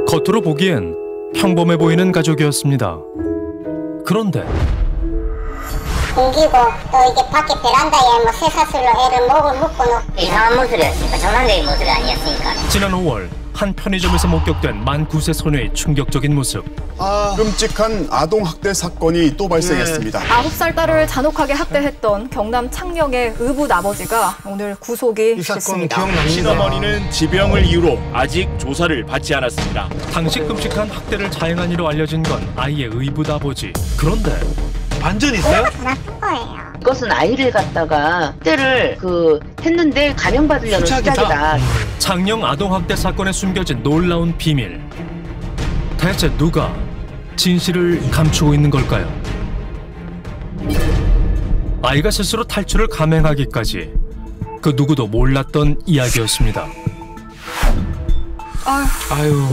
겉으로 보기엔 평범해 보이는 가족이었습니다. 그런데 옮기고 또 이게 밖에 베란다에 뭐 쇠사슬로 애를 목을 묶어놓고 이상한 모습이었으니까 정상적인 모습이 아니었으니까. 지난 5월 한 편의점에서 목격된 만 9세 소녀의 충격적인 모습. 끔찍한 아동학대 사건이 또 발생했습니다. 9살 딸을 잔혹하게 학대했던 경남 창녕의 의붓 아버지가 오늘 구속이 됐습니다. 시어머니는 지병을 이유로 아직 조사를 받지 않았습니다. 당시 끔찍한 학대를 자행한 이로 알려진 건 아이의 의붓 아버지. 그런데 반전이 있어요? 더 나쁜 거예요. 이것은 아이를 갖다가 학대를 했는데 감형받으려는 수작이다. 창녕 아동학대 사건에 숨겨진 놀라운 비밀. 대체 누가 진실을 감추고 있는 걸까요? 아이가 스스로 탈출을 감행하기까지 그 누구도 몰랐던 이야기였습니다.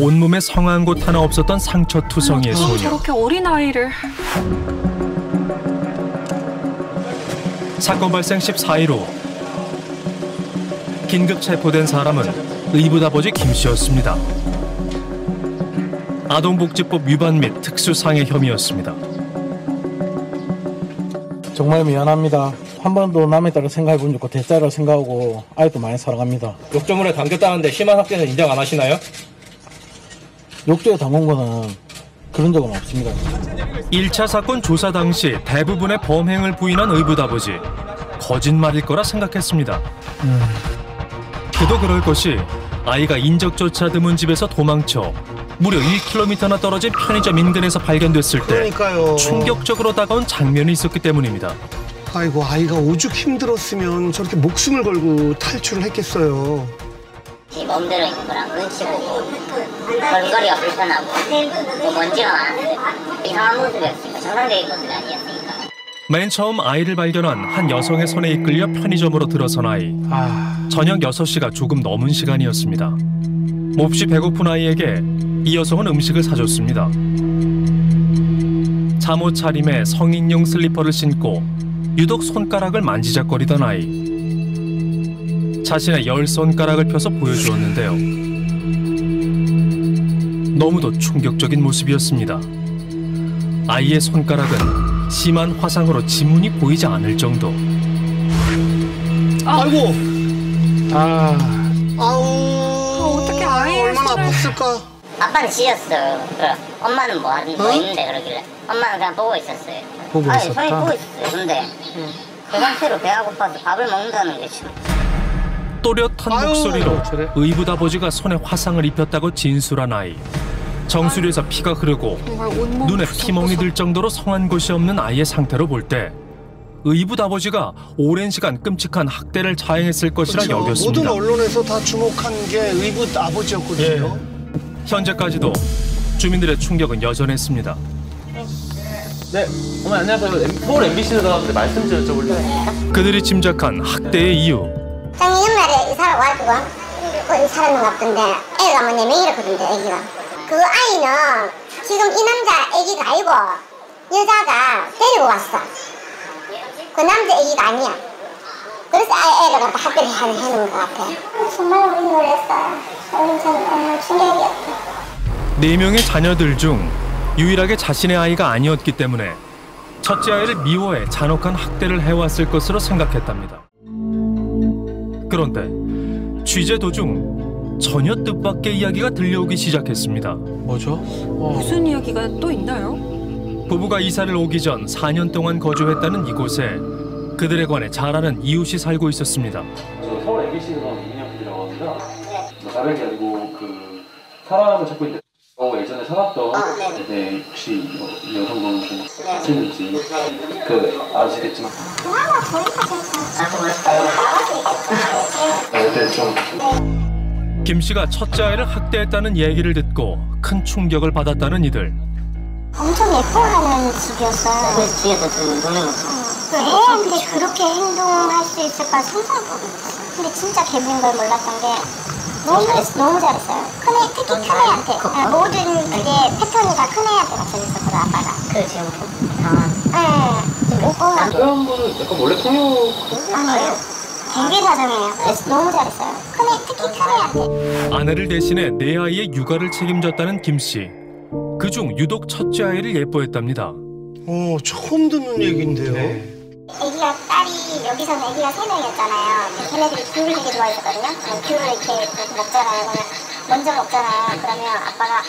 온몸에 성한 곳 하나 없었던 상처투성이의 소녀. 저렇게 어린아이를. 사건 발생 14일 후 긴급 체포된 사람은 의붓 아버지 김 씨였습니다. 아동복지법 위반 및 특수상해 혐의였습니다. 정말 미안합니다. 한 번도 남의 딸을 생각해 본 적 없고 대자를 생각하고 아이도 많이 사랑합니다. 욕조물에 담겼다는데 심한 학대는 인정 안 하시나요? 욕조에 담은 거는 그런 적은 없습니다. 1차 사건 조사 당시 대부분의 범행을 부인한 의붓 아버지. 거짓말일 거라 생각했습니다. 그도 그럴 것이 아이가 인적조차 드문 집에서 도망쳐 무려 1km나 떨어진 편의점 인근에서 발견됐을 때 그러니까요. 충격적으로 다가온 장면이 있었기 때문입니다. 아이고, 아이가 오죽 힘들었으면 저렇게 목숨을 걸고 탈출을 했겠어요. 이 멍들어 있는 거랑 눈치 보고 걸음걸이가 불편하고 뭐 먼지가 많았는데 이상한 모습이었으니까 정상적인 모습이 아니었으니까. 맨 처음 아이를 발견한 한 여성의 손에 이끌려 편의점으로 들어선 아이. 저녁 6시가 조금 넘은 시간이었습니다. 몹시 배고픈 아이에게 이 여성은 음식을 사줬습니다. 잠옷 차림에 성인용 슬리퍼를 신고 유독 손가락을 만지작거리던 아이. 자신의 10손가락을 펴서 보여주었는데요. 너무도 충격적인 모습이었습니다. 아이의 손가락은 심한 화상으로 지문이 보이지 않을 정도. 아이고. 어떻게 아이를 얼마나 손을... 아팠을까? 아빠는 지렸어요. 엄마는 뭐 있는데 그러길래 엄마는 그냥 보고 있었어요. 보고 있었다? 손이 보고 있었어요. 근데 그 상태로 배가 고파서 밥을 먹는다는 게 참... 또렷한 목소리로 의붓 아버지가 손에 화상을 입혔다고 진술한 아이. 정수리에서 피가 흐르고 눈에 피멍이 들 정도로 성한 곳이 없는 아이의 상태로 볼 때 의붓 아버지가 오랜 시간 끔찍한 학대를 자행했을 것이라 그렇죠. 여겼습니다. 모든 언론에서 다 주목한 게 의붓 아버지였거든요. 현재까지도 주민들의 충격은 여전했습니다. 네, 어머니 안녕하세요. 서울 MBC에서 나왔는데 말씀 좀 여쭤볼래요? 그들이 짐작한 학대의 이유. 작년말에 이사를 와가지고 어디 살았는 것 같던데 애가 뭐 4명이랬거든요. 애기가 그 아이는 지금 이 남자 애기가 아니고 여자가 데리고 왔어. 그 남자 애기가 아니야. 그래서 애를 갖다 학대를 해놓은 것 같아. 정말 우리 놀랐어요. 정말 충격이었어. 4명의 자녀들 중 유일하게 자신의 아이가 아니었기 때문에 첫째 아이를 미워해 잔혹한 학대를 해왔을 것으로 생각했답니다. 그런데 취재 도중 전혀 뜻밖의 이야기가 들려오기 시작했습니다. 뭐죠? 무슨 이야기가 또 있나요? 부부가 이사를 오기 전 4년 동안 거주했다는 이곳에 그들에 관해 잘 아는 이웃이 살고 있었습니다. 서울 MBC에서 이민혁이라고 합니다. 다른 게 아니고 사람을 찾고 있는데 예전에 살았던 네, 혹시 이 여성분 좀 아시는지 아시겠지만 그때 좀 김 씨가 첫째 아이를 학대했다는 얘기를 듣고 큰 충격을 받았다는 이들. 엄청 예뻐하는 집이었어요. 그래서 뒤에서 좀 노는 거. 애한테 그렇게 행동할 수 있을까 상상도 못했어요. 근데 진짜 개부인 걸 몰랐던 게 너무 잘했어요. 특히 큰애한테 모든 그게 패턴이 다 큰애한테 맞춰졌었거든 아빠가. 그 지금 네. 남편분은 약간 원래 통역 아니에요. 공개사정이에요. 너무 잘했어요. 특히 큰애한테. 아내를 대신해 네 아이의 육아를 책임졌다는 김 씨. 그중 유독 첫째 아이를 예뻐했답니다. 처음 듣는 얘기인데요. 애기가 딸이 여기서는 애기가 3명이었잖아요. 걔네들이 귤을 되게 좋아했거든요. 귤을 이렇게 먹잖아요. 그러면 먼저 먹잖아요. 그러면 아빠가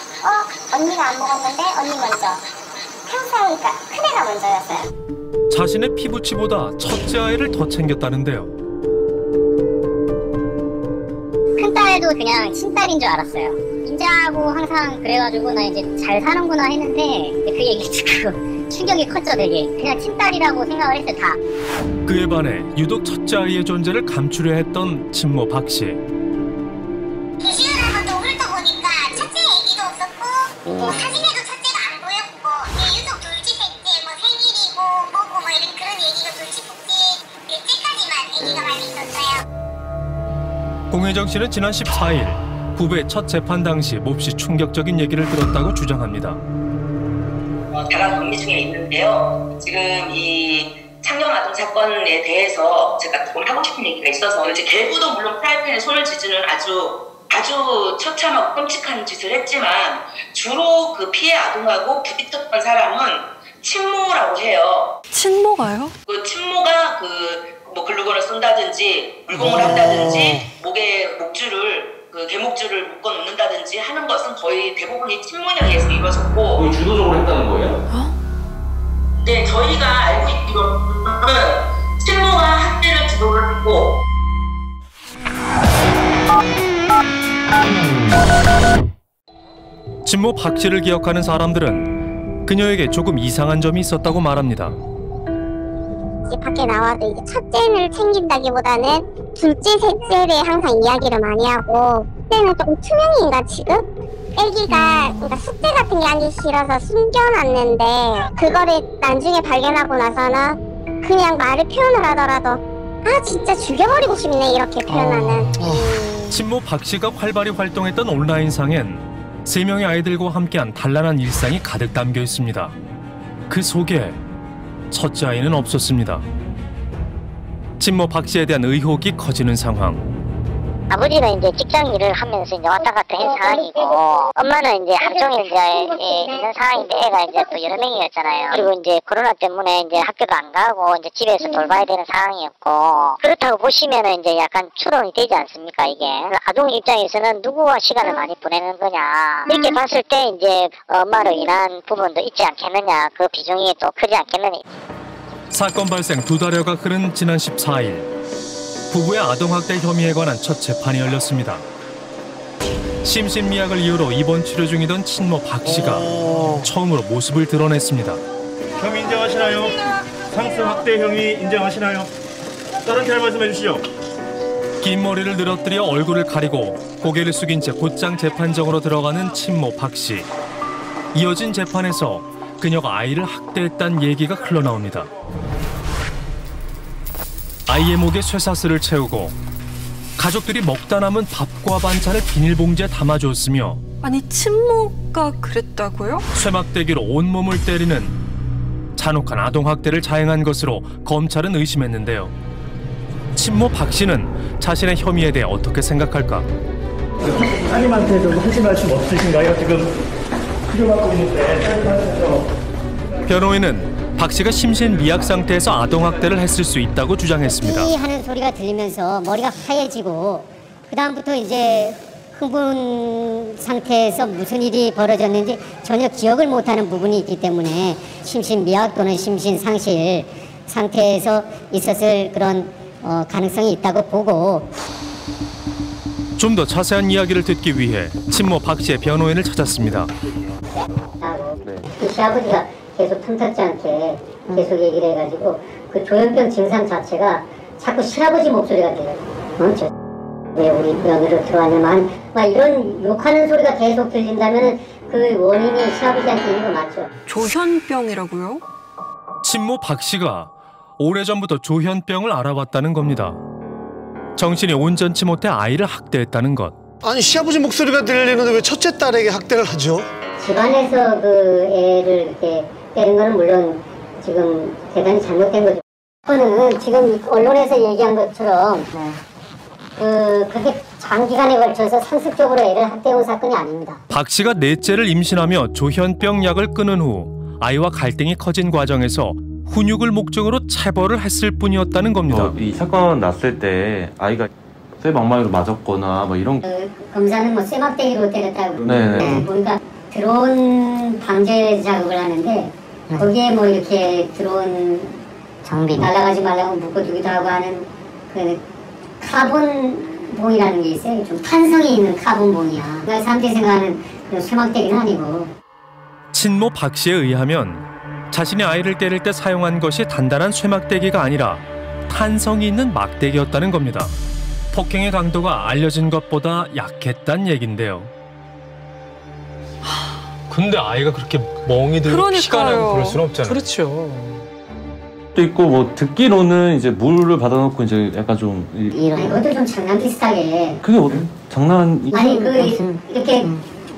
언니가 안 먹었는데 언니 먼저. 항상 그러니까 큰애가 먼저였어요. 자신의 피부치보다 첫째 아이를 더 챙겼다는데요. 큰딸도 그냥 친딸인 줄 알았어요. 인자하고 항상 그래가지고 나 이제 잘 사는구나 했는데 그 얘기 듣고 충격이 컸죠 되게. 그냥 친딸이라고 생각을 했어요 다. 그에 반해 유독 첫째 아이의 존재를 감추려 했던 친모 박 씨. 시간을 또 훑어보니까 첫째 얘기도 없었고 사진에도 첫째가 안 보였고 유독 둘째셋째 뭐 생일이고 뭐고 뭐 이런 그런 얘기가 둘째폭지 넷째까지만 얘기가 많이 있었어요. 공혜정 씨는 지난 14일 부부의 첫 재판 당시 몹시 충격적인 얘기를 들었다고 주장합니다. 다만 격리 중에 있는데요. 지금 이 창녕 아동 사건에 대해서 제가 조금 하고 싶은 얘기가 있어서 이제 결국도 물론 프라이팬에 손을 쥐지는 아주 처참하고 끔찍한 짓을 했지만 주로 그 피해 아동하고 부딪혔던 사람은 친모라고 해요. 친모가요? 그 친모가 뭐 글루건을 쏜다든지 물공을 한다든지 목에 목줄을 개목줄을 묶어 놓는다든지 하는 것은 거의 대부분이 친모에 의해서 이루어졌고. 주도적으로 했다는 거예요? 네, 저희가 알고 있기로는 친모가 학대를 주도를 했고. 친모 박 씨를 기억하는 사람들은 그녀에게 조금 이상한 점이 있었다고 말합니다. 이제 밖에 나와도 이제 첫째를 챙긴다기보다는 둘째, 셋째를 항상 이야기를 많이 하고 그때는 조금 투명인가 지금? 애기가 그러니까 숙제 같은 게 하기 싫어서 숨겨놨는데 그거를 나중에 발견하고 나서는 그냥 말을 표현을 하더라도 진짜 죽여버리고 싶네 이렇게 표현하는. 친모 박 씨가 활발히 활동했던 온라인상엔 3명의 아이들과 함께한 단란한 일상이 가득 담겨 있습니다. 그 속에 첫째 아이는 없었습니다. 친모 박 씨에 대한 의혹이 커지는 상황. 아버지는 이제 직장 일을 하면서 이제 왔다 갔다 한 상황이고 엄마는 이제 하루 종일 이제 있는 상황인데 애가 이제 또 여러 명이었잖아요. 그리고 이제 코로나 때문에 이제 학교도 안 가고 이제 집에서 돌봐야 되는 상황이었고 그렇다고 보시면은 이제 약간 추론이 되지 않습니까 이게. 아동 입장에서는 누구와 시간을 많이 보내는 거냐 이렇게 봤을 때 이제 엄마로 인한 부분도 있지 않겠느냐 그 비중이 또 크지 않겠느냐. 사건 발생 2달여가 흐른 지난 14일 부부의 아동학대 혐의에 관한 첫 재판이 열렸습니다. 심신미약을 이유로 입원 치료 중이던 친모 박 씨가 처음으로 모습을 드러냈습니다. 혐의 인정하시나요? 상습 학대 혐의 인정하시나요? 다른 할 말씀해 주시죠. 긴 머리를 늘어뜨려 얼굴을 가리고 고개를 숙인 채 곧장 재판정으로 들어가는 친모 박 씨. 이어진 재판에서 그녀가 아이를 학대했다는 얘기가 흘러나옵니다. 아이의 목에 쇠사슬을 채우고 가족들이 먹다 남은 밥과 반찬을 비닐봉지에 담아줬으며 아니 친모가 그랬다고요? 쇠막대기로 온몸을 때리는 잔혹한 아동학대를 자행한 것으로 검찰은 의심했는데요. 친모 박 씨는 자신의 혐의에 대해 어떻게 생각할까? 따님한테 좀 하실 말씀 없으신가요? 지금 치료받고 있는데. 변호인은 박 씨가 심신미약 상태에서 아동학대를 했을 수 있다고 주장했습니다. 하는 소리가 들리면서 머리가 하얘지고 그다음부터 이제 흥분 상태에서 무슨 일이 벌어졌는지 전혀 기억을 못하는 부분이 있기 때문에 심신미약 또는 심신상실 상태에서 있었을 그런 가능성이 있다고 보고. 좀 더 자세한 이야기를 듣기 위해 친모 박 씨의 변호인을 찾았습니다. 그 시아버지가 계속 틈탔지 않게 계속 얘기를 해가지고 그 조현병 증상 자체가 자꾸 시아버지 목소리가 들려요. 왜 우리 병으로 들어왔냐만 막 이런 욕하는 소리가 계속 들린다면 그 원인이 시아버지한테 있는 거 맞죠? 조현병이라고요? 친모 박 씨가 오래전부터 조현병을 알아봤다는 겁니다. 정신이 온전치 못해 아이를 학대했다는 것. 아니 시아버지 목소리가 들리는데 왜 첫째 딸에게 학대를 하죠? 집안에서 그 애를 이렇게 때린 건 물론 지금 대단히 잘못된 거죠. 그거는 지금 언론에서 얘기한 것처럼 그게 장기간에 걸쳐서 상습적으로 애를 학대한 사건이 아닙니다. 박 씨가 넷째를 임신하며 조현병 약을 끊은 후 아이와 갈등이 커진 과정에서 훈육을 목적으로 체벌을 했을 뿐이었다는 겁니다. 이 사건 났을 때 아이가 쇠망망이로 맞았거나 뭐 이런 검사는 뭐 쇠막대기로 때렸다고 네네. 보니까 드론 방제 작업을 하는데 거기에 뭐 이렇게 드론 장비 날아가지 말라고 묶어두기도 하고 하는 그 카본 봉이라는 게 있어요. 좀 탄성이 있는 카본 봉이야. 그러니까 사람들이 생각하는 쇠막대기는 아니고. 친모 박 씨에 의하면 자신이 아이를 때릴 때 사용한 것이 단단한 쇠막대기가 아니라 탄성이 있는 막대기였다는 겁니다. 폭행의 강도가 알려진 것보다 약했단 얘긴데요. 근데 아이가 그렇게 멍이 들고 피가 나고 그럴 수는 없잖아요. 그렇죠. 또 있고 뭐 듣기로는 이제 물을 받아놓고 이제 약간 좀 이것도 좀 장난 비슷하게. 그게 장난 아니 이렇게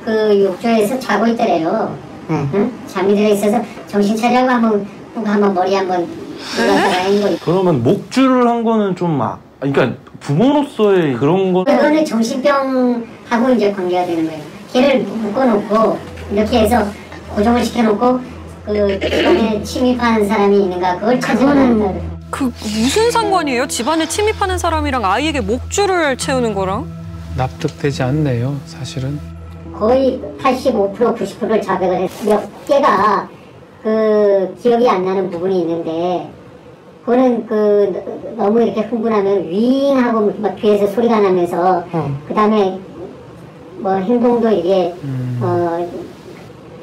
그 욕조에서 자고 있더래요. 응? 잠이 들어 있어서 정신 차리라고 한번 머리 한번 눌렀다가 한 거. 그러면 목줄을 한 거는 좀 그러니까 부모로서의 그런 거. 그거는 정신병하고 이제 관계가 되는 거예요. 걔를 묶어놓고 이렇게 해서 고정을 시켜놓고 그 집안에 침입하는 사람이 있는가 그걸 찾아내는. 그 무슨 상관이에요? 집안에 침입하는 사람이랑 아이에게 목줄을 채우는 거랑? 납득되지 않네요, 사실은. 거의 85% 90%를 자백을 했어요. 몇 개가 그 기억이 안 나는 부분이 있는데 그거는 그 너무 이렇게 흥분하면 윙하고 막 귀에서 소리가 나면서 그다음에 뭐 행동도 이게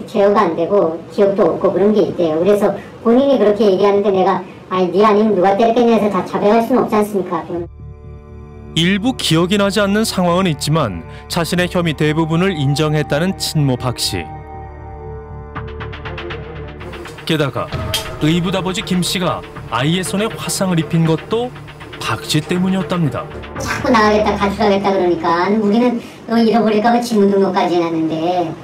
제어가 안 되고 기억도 없고 그런 게 있대요. 그래서 본인이 그렇게 얘기하는데 내가 네 아니면 누가 때렸겠냐 해서 다 자백할 수는 없지 않습니까? 일부 기억이 나지 않는 상황은 있지만 자신의 혐의 대부분을 인정했다는 친모 박 씨. 게다가 의붓아버지 김 씨가 아이의 손에 화상을 입힌 것도 박 씨 때문이었답니다. 자꾸 나가겠다 가출하겠다 그러니까 우리는 너 잃어버릴까 봐 지문등록까지 해놨는데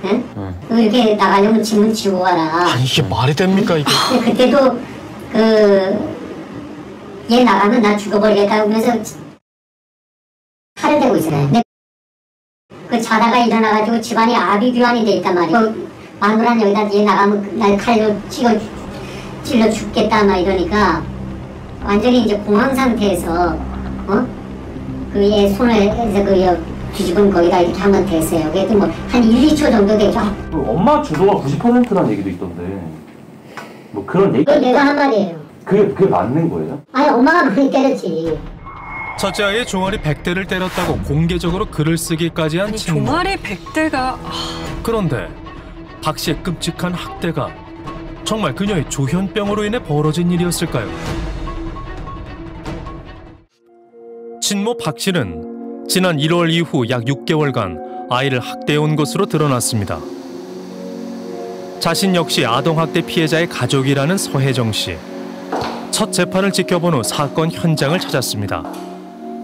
응? 너 이렇게 나가려면 지문 지우고 가라. 아니 이게 말이 됩니까 이게. 그때도 얘 나가면 나 죽어버리겠다 하면서 칼을 대고 있어요. 그 자다가 일어나가지고 집안이 아비규환이 돼 있단 말이에요. 마누라는 여기다 얘 나가면 날 칼로 찔러 죽겠다 막 이러니까 완전히 이제 공황 상태에서 그 얘 손을 해서 뒤집은 거기다 이렇게 한번 댔어요. 그래도 뭐 한 1, 2초 정도 되죠. 엄마 주도가 90%라는 얘기도 있던데 뭐 그런 얘기. 그건 내가 한 말이에요. 그게 맞는 거예요? 아니 엄마가 많이 때렸지. 첫째 아이의 종아리 100대를 때렸다고 공개적으로 글을 쓰기까지 한 친모. 종아리 100대가... 그런데 박 씨의 끔찍한 학대가 정말 그녀의 조현병으로 인해 벌어진 일이었을까요? 친모 박 씨는 지난 1월 이후 약 6개월간 아이를 학대해온 것으로 드러났습니다. 자신 역시 아동학대 피해자의 가족이라는 서혜정 씨. 첫 재판을 지켜본 후 사건 현장을 찾았습니다.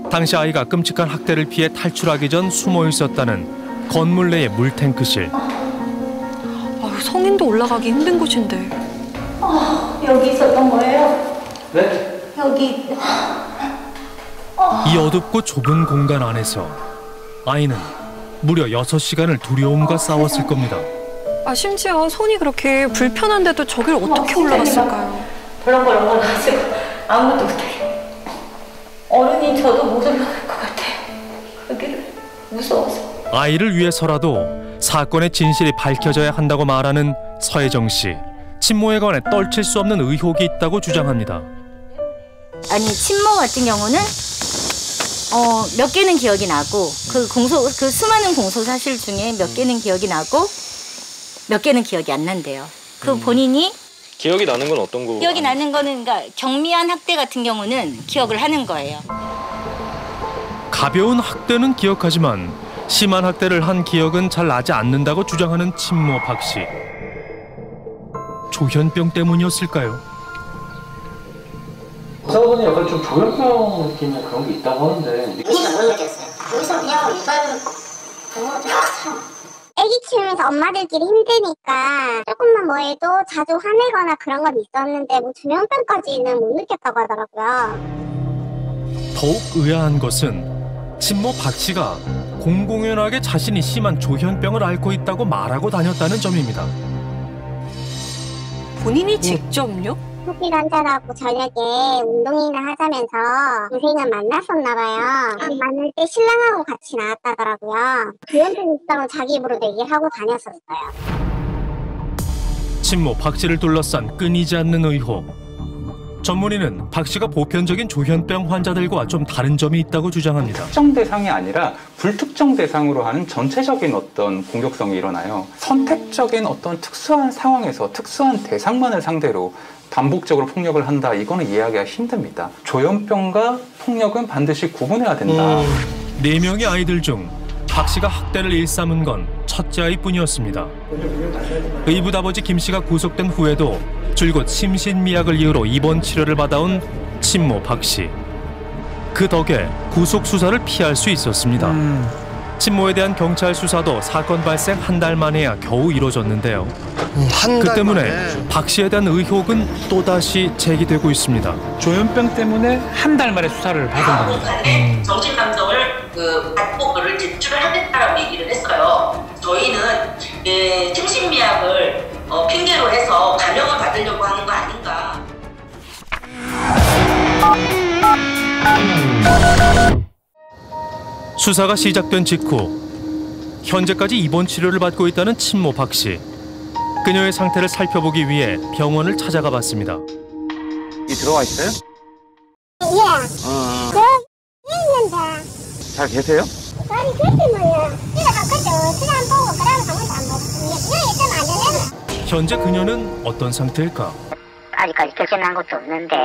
당시 아이가 끔찍한 학대를 피해 탈출하기 전 숨어 있었다는 건물 내의 물탱크실. 성인도 올라가기 힘든 곳인데. 여기 있었던 거예요? 네? 여기. 이 어둡고 좁은 공간 안에서 아이는 무려 6시간을 두려움과 싸웠을 겁니다. 심지어 손이 그렇게 불편한데도 저길 어떻게 올라갔을까요? 벌렁벌렁 가지고 아무것도 못해. 어른이 저도 못 올라갈 것 같아요. 여기를 무서워서. 아이를 위해서라도 사건의 진실이 밝혀져야 한다고 말하는 서혜정 씨. 친모에 관해 떨칠 수 없는 의혹이 있다고 주장합니다. 아니 친모 같은 경우는 몇 개는 기억이 나고 그 수많은 공소 사실 중에 몇 개는 기억이 나고 몇 개는 기억이 안 난대요. 그 본인이 기억이 나는 건 어떤 거? 기억이 나는 거는 그러니까 경미한 학대 같은 경우는 기억을 하는 거예요. 가벼운 학대는 기억하지만 심한 학대를 한 기억은 잘 나지 않는다고 주장하는 친모 박 씨. 조현병 때문이었을까요? 의사분이 약간 좀 조현병 느낌의 그런 게 있다고 하는데. 그러니까 못 느꼈어요. 여기서 그냥 일반 애기 키우면서 엄마들끼리 힘드니까 조금만 뭐 해도 자주 화내거나 그런 건 있었는데 뭐 조현병까지는 못 느꼈다고 하더라고요. 더욱 의아한 것은 친모 박 씨가 공공연하게 자신이 심한 조현병을 앓고 있다고 말하고 다녔다는 점입니다. 본인이 직접요? 호흡기 환자라고 저녁에 운동이나 하자면서 동생을 만났었나 봐요. 만날 때 신랑하고 같이 나왔다더라고요. 조현병 있다고 자기 입으로 얘기를 하고 다녔었어요. 친모 박 씨를 둘러싼 끊이지 않는 의혹. 전문의는 박 씨가 보편적인 조현병 환자들과 좀 다른 점이 있다고 주장합니다. 특정 대상이 아니라 불특정 대상으로 하는 전체적인 어떤 공격성이 일어나요. 선택적인 어떤 특수한 상황에서 특수한 대상만을 상대로 반복적으로 폭력을 한다. 이거는 이해하기가 힘듭니다. 조현병과 폭력은 반드시 구분해야 된다. 4명의 아이들 중 박 씨가 학대를 일삼은 건 첫째 아이뿐이었습니다. 의붓아버지 김 씨가 구속된 후에도 줄곧 심신미약을 이유로 입원 치료를 받아온 친모 박 씨. 그 덕에 구속 수사를 피할 수 있었습니다. 친모에 대한 경찰 수사도 사건 발생 한 달 만에야 겨우 이뤄졌는데요. 그 때문에 박 씨에 대한 의혹은 또다시 제기되고 있습니다. 조현병 때문에 한 달 만에 수사를 받은 겁니다. 정신 감정을 받고 그를 제출을 하겠다라고 얘기를 했어요. 저희는 심신미약을 핑계로 해서 감형을 받으려고 하는 거 아닌가. 수사가 시작된 직후 현재까지 입원 치료를 받고 있다는 친모 박 씨. 그녀의 상태를 살펴보기 위해 병원을 찾아가 봤습니다. 들어와 있어요? 예. 있는데. 잘 계세요? 아니 그때 뭐야. 집에 갔거든. 시간 보고 그러면 아무도 안 먹고. 여기 있으면 안 되네. 현재 그녀는 어떤 상태일까? 아직까지 결정난 것도 없는데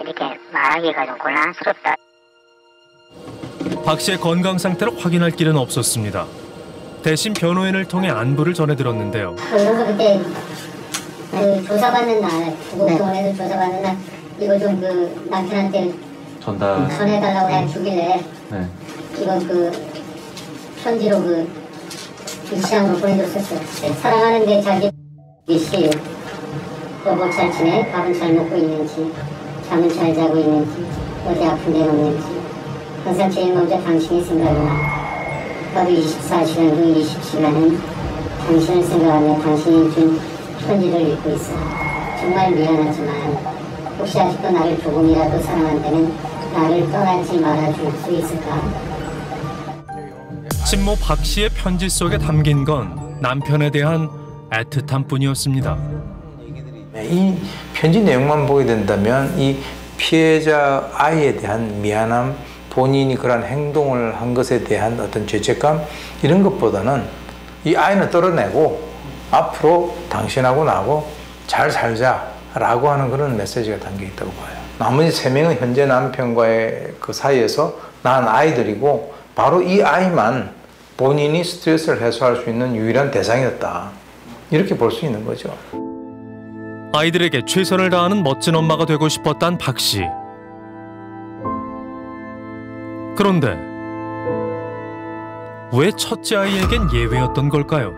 이렇게 말하기가 좀 곤란스럽다. 박 씨의 건강 상태를 확인할 길은 없었습니다. 대신 변호인을 통해 안부를 전해들었는데요. 그래서 그때 조사받는 날, 구급병원에서 조사받는 날 이거 좀 그 남편한테 전해달라고 해 주길래 이거 편지로 일시장으로 보내줬었어요. 사랑하는데 자기 미씨 여보 잘 지내? 밥은 잘 먹고 있는지 잠은 잘 자고 있는지 어디 아픈 데는 없는지 항상 제일 먼저 당신이 생각이 나. 하루 24시간 중 20시간은 당신을 생각하며 당신이 준 편지를 읽고 있어. 정말 미안하지만 혹시 아직도 나를 조금이라도 사랑한다면 나를 떠나지 말아줄 수 있을까? 친모 박 씨의 편지 속에 담긴 건 남편에 대한 애틋함뿐이었습니다. 이 편지 내용만 보게 된다면 이 피해자 아이에 대한 미안함, 본인이 그런 행동을 한 것에 대한 어떤 죄책감 이런 것보다는 이 아이는 떨어내고 앞으로 당신하고 나하고 잘 살자라고 하는 그런 메시지가 담겨 있다고 봐요. 나머지 3명은 현재 남편과의 그 사이에서 낳은 아이들이고 바로 이 아이만 본인이 스트레스를 해소할 수 있는 유일한 대상이었다. 이렇게 볼 수 있는 거죠. 아이들에게 최선을 다하는 멋진 엄마가 되고 싶었단 박 씨. 그런데 왜 첫째 아이에겐 예외였던 걸까요?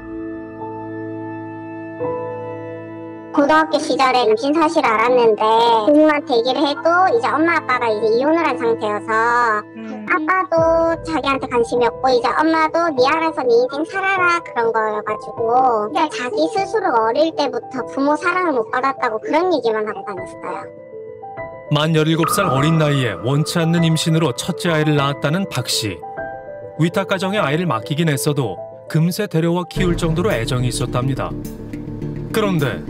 고등학교 시절에 임신 사실을 알았는데 부모한테 얘기를 해도 이제 엄마 아빠가 이제 이혼을 한 상태여서 아빠도 자기한테 관심이 없고 이제 엄마도 네 알아서 네 인생 살아라 그런 거여가지고 그냥 자기 스스로 어릴 때부터 부모 사랑을 못 받았다고 그런 얘기만 하고 다녔어요. 만 17살 어린 나이에 원치 않는 임신으로 첫째 아이를 낳았다는 박 씨. 위탁 가정에 아이를 맡기긴 했어도 금세 데려와 키울 정도로 애정이 있었답니다. 그런데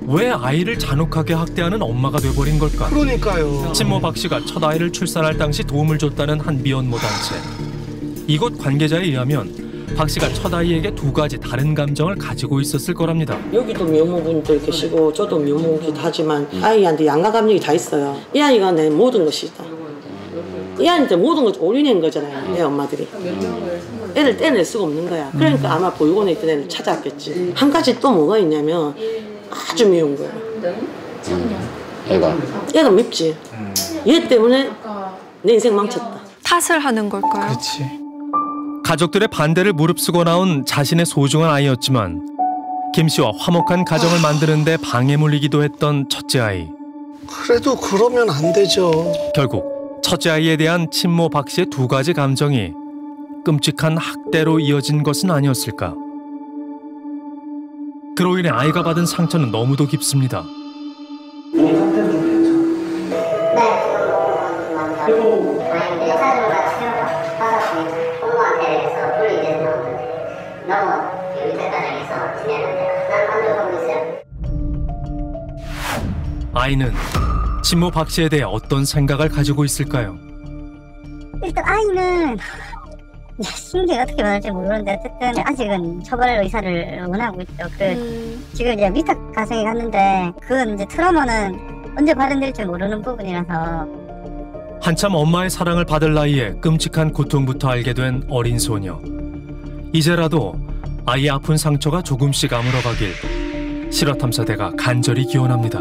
왜 아이를 잔혹하게 학대하는 엄마가 돼버린 걸까? 그러니까요. 친모 박 씨가 첫 아이를 출산할 당시 도움을 줬다는 한 미혼모 단체. 이곳 관계자에 의하면 박 씨가 첫 아이에게 2가지 다른 감정을 가지고 있었을 거랍니다. 여기도 미혼모분들 계시고 저도 미혼모이기도 하지만 아이한테 양가 감정이 다 있어요. 이 아이가 내 모든 것이다. 이 아이한테 모든 걸 올인한 거잖아요. 내 엄마들이. 애를 떼낼 수가 없는 거야. 그러니까 아마 보육원에 있던 애를 찾아왔겠지. 한 가지 또 뭐가 있냐면 아주 미운 거야. 얘가 밉지. 얘 때문에 내 인생 망쳤다. 탓을 하는 걸까요? 그렇지. 가족들의 반대를 무릅쓰고 나온 자신의 소중한 아이였지만 김 씨와 화목한 가정을 만드는 데 방해물이기도 했던 첫째 아이. 그래도 그러면 안 되죠. 결국 첫째 아이에 대한 친모 박 씨의 두 가지 감정이 끔찍한 학대로 이어진 것은 아니었을까. 그로 인해 아이가 받은 상처는 너무도 깊습니다. 몸 상태는 좀 괜찮아요? 네, 지금 의사들과 치료받다 보니 부모한테 해서 분리돼서 나오는데 너무 위태 과정에서 지내는데 가장 만족하고 있어요. 아이는 친모 박 씨에 대해 어떤 생각을 가지고 있을까요? 일단 아이는 심정이 어떻게 변할지 모르는데 어쨌든 아직은 처벌 의사를 원하고 있죠. 지금 이제 위탁 가정에 갔는데 그건 이제 트라우마는 언제 발현될지 모르는 부분이라서 한참 엄마의 사랑을 받을 나이에 끔찍한 고통부터 알게 된 어린 소녀. 이제라도 아이의 아픈 상처가 조금씩 아물어가길 실화탐사대가 간절히 기원합니다.